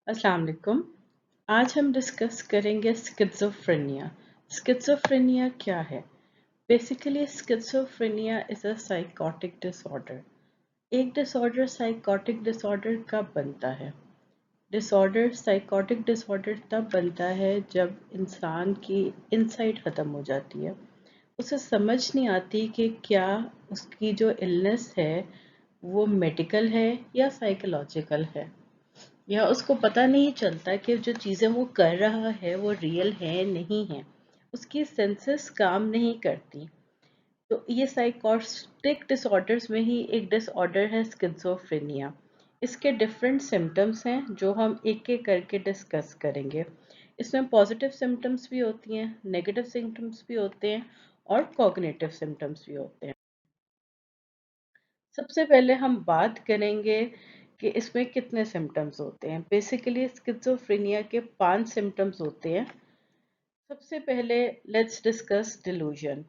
अस्सलाम वालेकुम। आज हम डिस्कस करेंगे स्किज़ोफ्रेनिया। स्किज़ोफ्रेनिया क्या है? Basically schizophrenia is a psychotic disorder. एक डिसऑर्डर साइकोटिक डिसऑर्डर कब बनता है? डिसऑर्डर साइकोटिक डिसऑर्डर तब बनता है जब इंसान की इनसाइट ख़त्म हो जाती है। उसे समझ नहीं आती कि क्या उसकी जो इलनेस है वो मेडिकल है या साइकोलॉजिकल है, या उसको पता नहीं चलता कि जो चीज़ें वो कर रहा है वो रियल है नहीं है। उसकी सेंसेस काम नहीं करती। तो ये साइकोटिक डिसऑर्डर्स में ही एक डिसऑर्डर है स्किज़ोफ्रेनिया। इसके डिफरेंट सिम्टम्स हैं जो हम एक एक करके डिस्कस करेंगे। इसमें पॉजिटिव सिम्टम्स भी होती हैं, नेगेटिव सिम्टम्स भी होते हैं और कॉग्निटिव सिम्टम्स भी होते हैं। सबसे पहले हम बात करेंगे कि इसमें कितने सिम्टम्स होते हैं। बेसिकली स्किज़ोफ्रेनिया के 5 सिम्टम्स होते हैं। सबसे पहले लेट्स डिस्कस डिलूजन।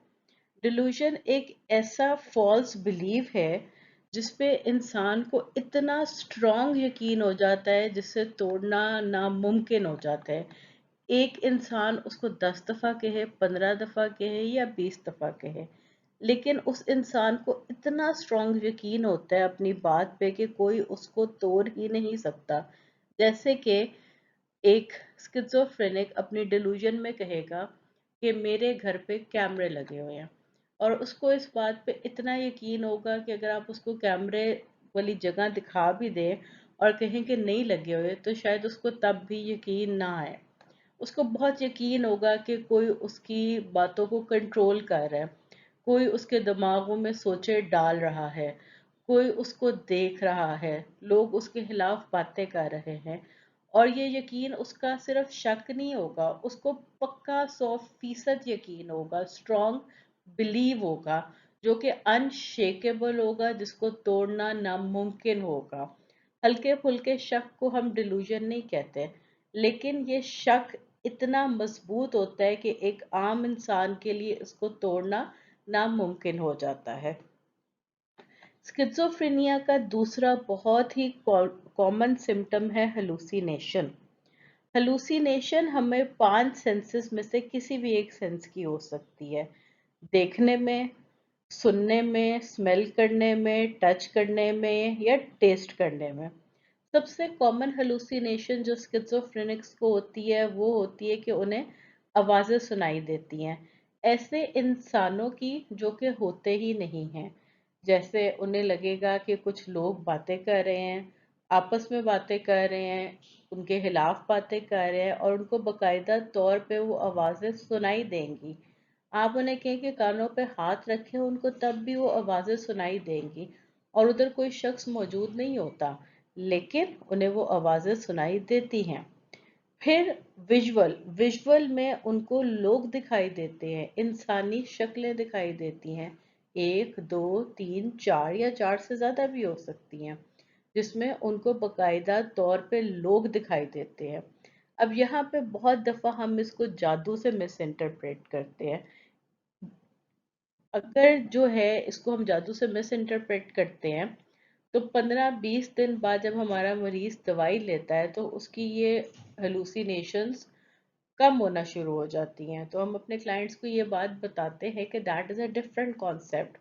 डिलूजन एक ऐसा फॉल्स बिलीफ है जिसपे इंसान को इतना स्ट्रॉन्ग यकीन हो जाता है जिससे तोड़ना नामुमकिन हो जाता है। एक इंसान उसको 10 दफ़ा कहे, 15 दफ़ा कहे या 20 दफ़ा कहे, लेकिन उस इंसान को इतना स्ट्रॉन्ग यकीन होता है अपनी बात पे कि कोई उसको तोड़ ही नहीं सकता। जैसे कि एक स्किज़ोफ्रेनिक अपनी डिलूजन में कहेगा कि मेरे घर पे कैमरे लगे हुए हैं, और उसको इस बात पे इतना यकीन होगा कि अगर आप उसको कैमरे वाली जगह दिखा भी दें और कहें कि नहीं लगे हुए तो शायद उसको तब भी यकीन ना आए। उसको बहुत यकीन होगा कि कोई उसकी बातों को कंट्रोल कर रहा है, कोई उसके दिमागों में सोचे डाल रहा है, कोई उसको देख रहा है, लोग उसके खिलाफ बातें कर रहे हैं। और ये यकीन उसका सिर्फ शक नहीं होगा, उसको पक्का 100% यकीन होगा, स्ट्रॉन्ग बिलीव होगा, जो कि अनशेकेबल होगा, जिसको तोड़ना नामुमकिन होगा। हल्के फुल्के शक को हम डिलूजन नहीं कहते, लेकिन ये शक इतना मजबूत होता है कि एक आम इंसान के लिए इसको तोड़ना नामुमकिन हो जाता है। स्किज़ोफ्रेनिया का दूसरा बहुत ही कॉमन सिम्टम है हेलुसिनेशन। हेलुसिनेशन हमें 5 सेंसेस में से किसी भी एक सेंस की हो सकती है। देखने में, सुनने में, स्मेल करने में, टच करने में या टेस्ट करने में। सबसे कॉमन हेलुसिनेशन जो स्किज़ोफ्रेनिक्स को होती है वो होती है कि उन्हें आवाज़ें सुनाई देती हैं, ऐसे इंसानों की जो कि होते ही नहीं हैं। जैसे उन्हें लगेगा कि कुछ लोग बातें कर रहे हैं, आपस में बातें कर रहे हैं, उनके खिलाफ बातें कर रहे हैं और उनको बाकायदा तौर पे वो आवाज़ें सुनाई देंगी। आप उन्हें कहें कि कानों पे हाथ रखें, उनको तब भी वो आवाज़ें सुनाई देंगी और उधर कोई शख्स मौजूद नहीं होता, लेकिन उन्हें वो आवाज़ें सुनाई देती हैं। फिर विजुअल विजुअल में उनको लोग दिखाई देते हैं, इंसानी शक्लें दिखाई देती हैं, 1 2 3 4 या 4 से ज़्यादा भी हो सकती हैं, जिसमें उनको बाकायदा तौर पे लोग दिखाई देते हैं। अब यहाँ पे बहुत दफ़ा हम इसको जादू से मिस इंटरप्रेट करते हैं। अगर जो है इसको हम जादू से मिस इंटरप्रेट करते हैं तो 15-20 दिन बाद जब हमारा मरीज दवाई लेता है तो उसकी ये हेलुसिनेशंस कम होना शुरू हो जाती हैं। तो हम अपने क्लाइंट्स को ये बात बताते हैं कि that is a different concept.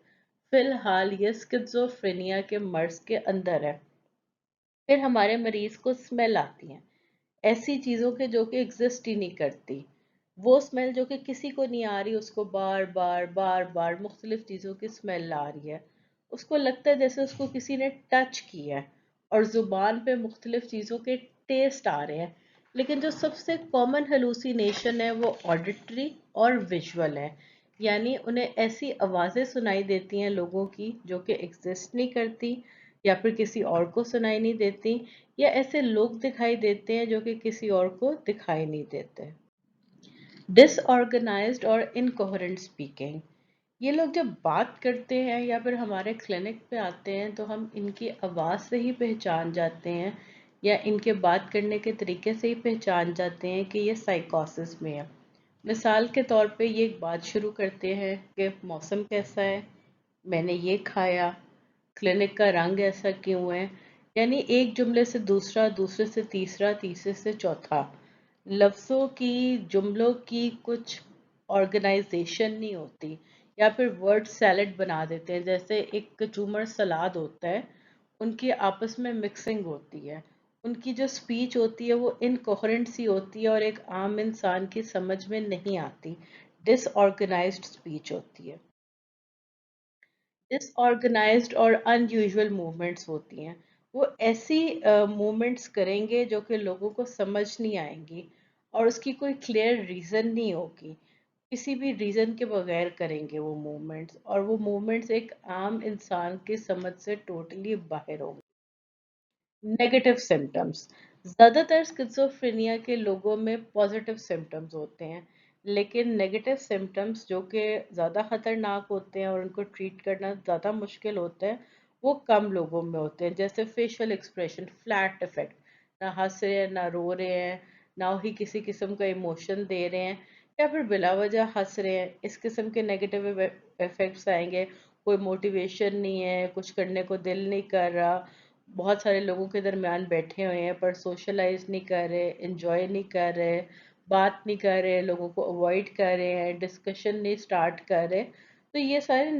फिलहाल ये स्किज़ोफ्रेनिया के मर्ज के अंदर है। फिर हमारे मरीज को स्मेल आती है ऐसी चीज़ों के जो कि एग्जिस्ट ही नहीं करती। वो स्मेल जो कि किसी को नहीं आ रही, उसको बार बार बार बार मुख्तलिफ चीज़ों की स्मेल आ रही है। उसको लगता है जैसे उसको किसी ने टच किया है और ज़ुबान पे मुख्तलिफ चीज़ों के टेस्ट आ रहे हैं। लेकिन जो सबसे कॉमन हेलुसिनेशन है वो ऑडिटरी और विजुअल है, यानी उन्हें ऐसी आवाज़ें सुनाई देती हैं लोगों की जो कि एग्जिस्ट नहीं करती या फिर किसी और को सुनाई नहीं देती, या ऐसे लोग दिखाई देते हैं जो कि किसी और को दिखाई नहीं देते। डिसऑर्गेनाइज्ड और इनकोहेरेंट स्पीकिंग। ये लोग जब बात करते हैं या फिर हमारे क्लिनिक पे आते हैं तो हम इनकी आवाज़ से ही पहचान जाते हैं या इनके बात करने के तरीके से ही पहचान जाते हैं कि ये साइकोसिस में है। मिसाल के तौर पे ये एक बात शुरू करते हैं कि मौसम कैसा है, मैंने ये खाया, क्लिनिक का रंग ऐसा क्यों है, यानी एक जुमले से दूसरा, दूसरे से तीसरा, तीसरे से चौथा। लफ्ज़ों की, जुमलों की कुछ ऑर्गेनाइजेशन नहीं होती, या फिर वर्ड सैलेड बना देते हैं। जैसे एक कचूमर सलाद होता है, उनकी आपस में मिक्सिंग होती है, उनकी जो स्पीच होती है वो इनकोहेरेंट सी होती है और एक आम इंसान की समझ में नहीं आती, डिसऑर्गेनाइज्ड स्पीच होती है। डिसऑर्गेनाइज्ड और अनयूजुअल मूवमेंट्स होती हैं। वो ऐसी मूवमेंट्स करेंगे जो कि लोगों को समझ नहीं आएंगी, और उसकी कोई क्लियर रीज़न नहीं होगी। किसी भी रीज़न के बगैर करेंगे वो मूवमेंट्स, और वो मूवमेंट्स एक आम इंसान की समझ से टोटली बाहर होंगे। नेगेटिव सिम्टम्स, ज़्यादातर स्किज़ोफ्रेनिया के लोगों में पॉजिटिव सिम्टम्स होते हैं, लेकिन नेगेटिव सिम्टम्स जो कि ज़्यादा ख़तरनाक होते हैं और उनको ट्रीट करना ज़्यादा मुश्किल होता है, वो कम लोगों में होते हैं। जैसे फेशियल एक्सप्रेशन फ्लैट इफेक्ट, ना हंस रहे हैं, ना रो रहे हैं, ना ही किसी किस्म का इमोशन दे रहे हैं, या फिर बिला वजह हंस रहे हैं। इस किस्म के नेगेटिव इफेक्ट्स आएंगे। कोई मोटिवेशन नहीं है, कुछ करने को दिल नहीं कर रहा, बहुत सारे लोगों के दरमियान बैठे हुए हैं पर सोशलाइज नहीं कर रहे, एंजॉय नहीं कर रहे, बात नहीं कर रहे, लोगों को अवॉइड कर रहे हैं, डिस्कशन नहीं स्टार्ट कर रहे। तो ये सारे